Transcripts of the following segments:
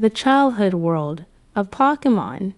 the childhood world of Pokémon.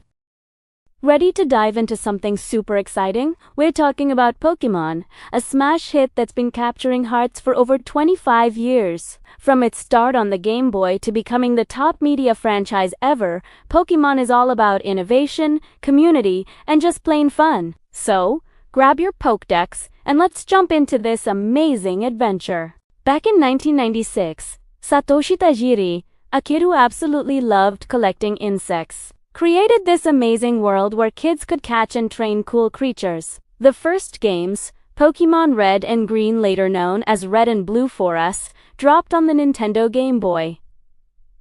Ready to dive into something super exciting? We're talking about Pokémon, a smash hit that's been capturing hearts for over 25 years. From its start on the Game Boy to becoming the top media franchise ever, Pokémon is all about innovation, community, and just plain fun. So, grab your Pokédex and let's jump into this amazing adventure. Back in 1996, Satoshi Tajiri, a kid who absolutely loved collecting insects, created this amazing world where kids could catch and train cool creatures. The first games, Pokémon Red and Green, later known as Red and Blue for us, dropped on the Nintendo Game Boy.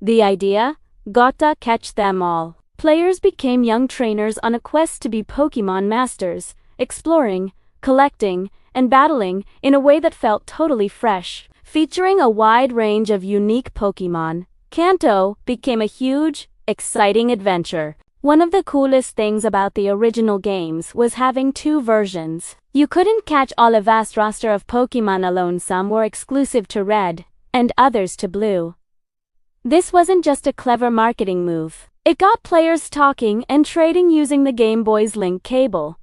The idea? Gotta catch them all. Players became young trainers on a quest to be Pokémon masters, exploring, collecting, and battling in a way that felt totally fresh. Featuring a wide range of unique Pokémon, Kanto became a huge, exciting adventure. One of the coolest things about the original games was having two versions. You couldn't catch all a vast roster of Pokémon alone. Some were exclusive to Red, and others to Blue. This wasn't just a clever marketing move. It got players talking and trading using the Game Boy's link cable.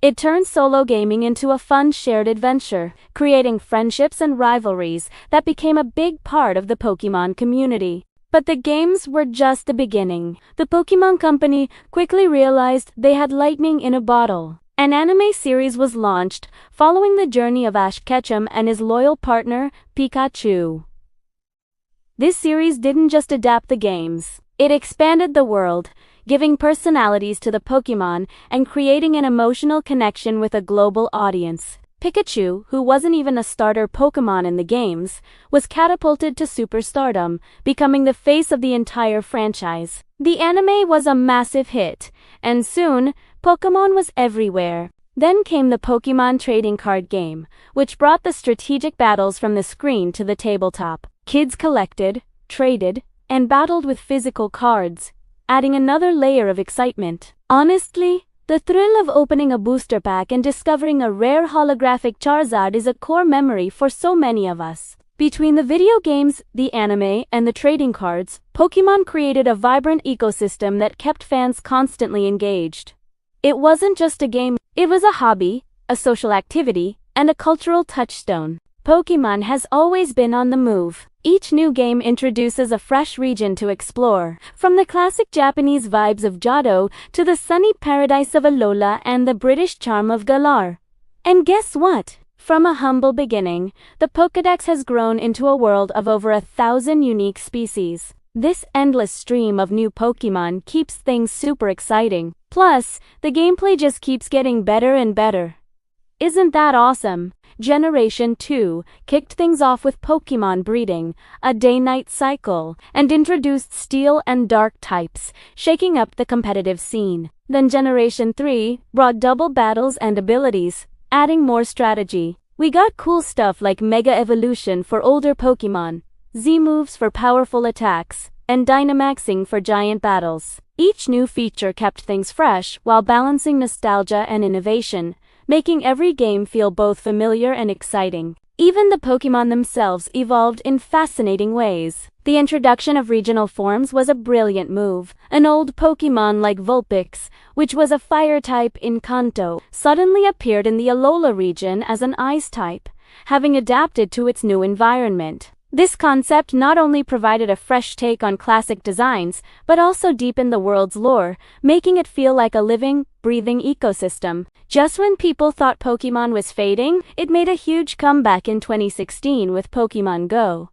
It turned solo gaming into a fun shared adventure, creating friendships and rivalries that became a big part of the Pokémon community. But the games were just the beginning. The Pokémon Company quickly realized they had lightning in a bottle. An anime series was launched, following the journey of Ash Ketchum and his loyal partner, Pikachu. This series didn't just adapt the games. It expanded the world, giving personalities to the Pokémon and creating an emotional connection with a global audience. Pikachu, who wasn't even a starter Pokémon in the games, was catapulted to superstardom, becoming the face of the entire franchise. The anime was a massive hit, and soon, Pokémon was everywhere. Then came the Pokémon trading card game, which brought the strategic battles from the screen to the tabletop. Kids collected, traded, and battled with physical cards, adding another layer of excitement. Honestly, the thrill of opening a booster pack and discovering a rare holographic Charizard is a core memory for so many of us. Between the video games, the anime, and the trading cards, Pokémon created a vibrant ecosystem that kept fans constantly engaged. It wasn't just a game, it was a hobby, a social activity, and a cultural touchstone. Pokémon has always been on the move. Each new game introduces a fresh region to explore, from the classic Japanese vibes of Johto to the sunny paradise of Alola and the British charm of Galar. And guess what? From a humble beginning, the Pokédex has grown into a world of over 1,000 unique species. This endless stream of new Pokémon keeps things super exciting. Plus, the gameplay just keeps getting better and better. Isn't that awesome? Generation 2 kicked things off with Pokémon breeding, a day-night cycle, and introduced Steel and Dark types, shaking up the competitive scene. Then Generation 3 brought double battles and abilities, adding more strategy. We got cool stuff like Mega Evolution for older Pokémon, Z-moves for powerful attacks, and Dynamaxing for giant battles. Each new feature kept things fresh while balancing nostalgia and innovation, making every game feel both familiar and exciting. Even the Pokémon themselves evolved in fascinating ways. The introduction of regional forms was a brilliant move. An old Pokémon like Vulpix, which was a fire type in Kanto, suddenly appeared in the Alola region as an ice type, having adapted to its new environment. This concept not only provided a fresh take on classic designs, but also deepened the world's lore, making it feel like a living, breathing ecosystem. Just when people thought Pokémon was fading, it made a huge comeback in 2016 with Pokémon Go.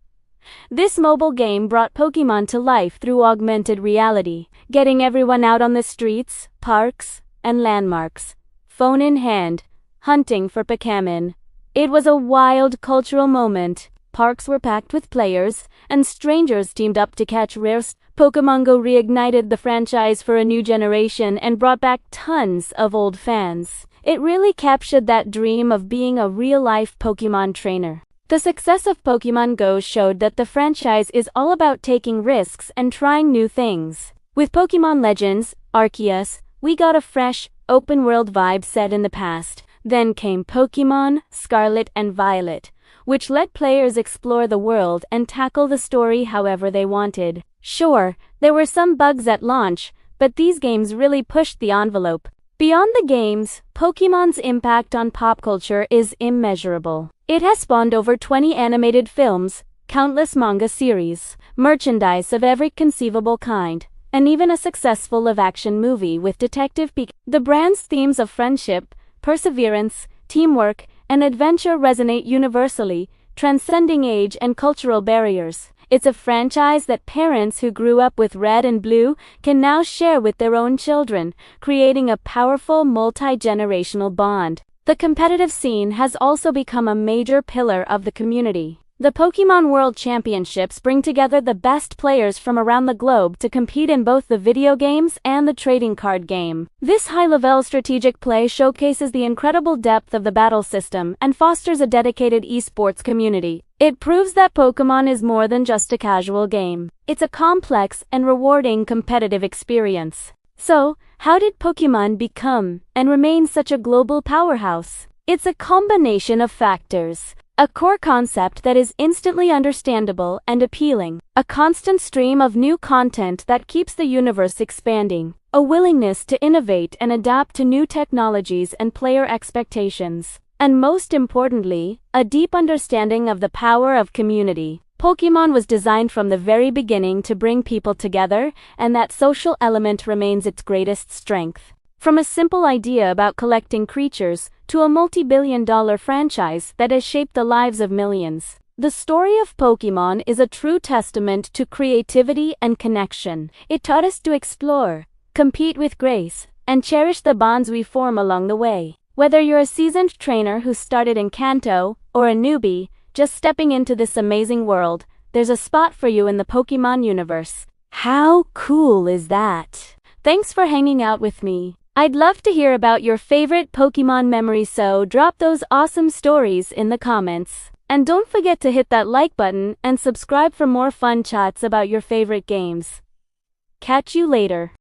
This mobile game brought Pokémon to life through augmented reality, getting everyone out on the streets, parks, and landmarks, phone in hand, hunting for Pokémon. It was a wild cultural moment. Parks were packed with players, and strangers teamed up to catch rares. Pokémon Go reignited the franchise for a new generation and brought back tons of old fans. It really captured that dream of being a real-life Pokémon trainer. The success of Pokémon Go showed that the franchise is all about taking risks and trying new things. With Pokémon Legends, Arceus, we got a fresh, open-world vibe set in the past. Then came Pokémon Scarlet and Violet, which let players explore the world and tackle the story however they wanted. Sure, There were some bugs at launch, but these games really pushed the envelope. Beyond the games, Pokémon's impact on pop culture is immeasurable. It has spawned over 20 animated films, countless manga series, merchandise of every conceivable kind, and even a successful live-action movie with Detective Pikachu. The brand's themes of friendship, perseverance, teamwork, and adventure resonate universally, transcending age and cultural barriers. It's a franchise that parents who grew up with Red and Blue can now share with their own children, creating a powerful multi-generational bond. The competitive scene has also become a major pillar of the community. The Pokémon World Championships bring together the best players from around the globe to compete in both the video games and the trading card game. This high-level strategic play showcases the incredible depth of the battle system and fosters a dedicated esports community. It proves that Pokémon is more than just a casual game. It's a complex and rewarding competitive experience. So, how did Pokémon become and remain such a global powerhouse? It's a combination of factors. A core concept that is instantly understandable and appealing. A constant stream of new content that keeps the universe expanding. A willingness to innovate and adapt to new technologies and player expectations. And most importantly, a deep understanding of the power of community. Pokémon was designed from the very beginning to bring people together, and that social element remains its greatest strength. From a simple idea about collecting creatures to a multi-billion-dollar franchise that has shaped the lives of millions. The story of Pokémon is a true testament to creativity and connection. It taught us to explore, compete with grace, and cherish the bonds we form along the way. Whether you're a seasoned trainer who started in Kanto, or a newbie just stepping into this amazing world, there's a spot for you in the Pokémon universe. How cool is that? Thanks for hanging out with me. I'd love to hear about your favorite Pokémon memories, so drop those awesome stories in the comments. And don't forget to hit that like button and subscribe for more fun chats about your favorite games. Catch you later.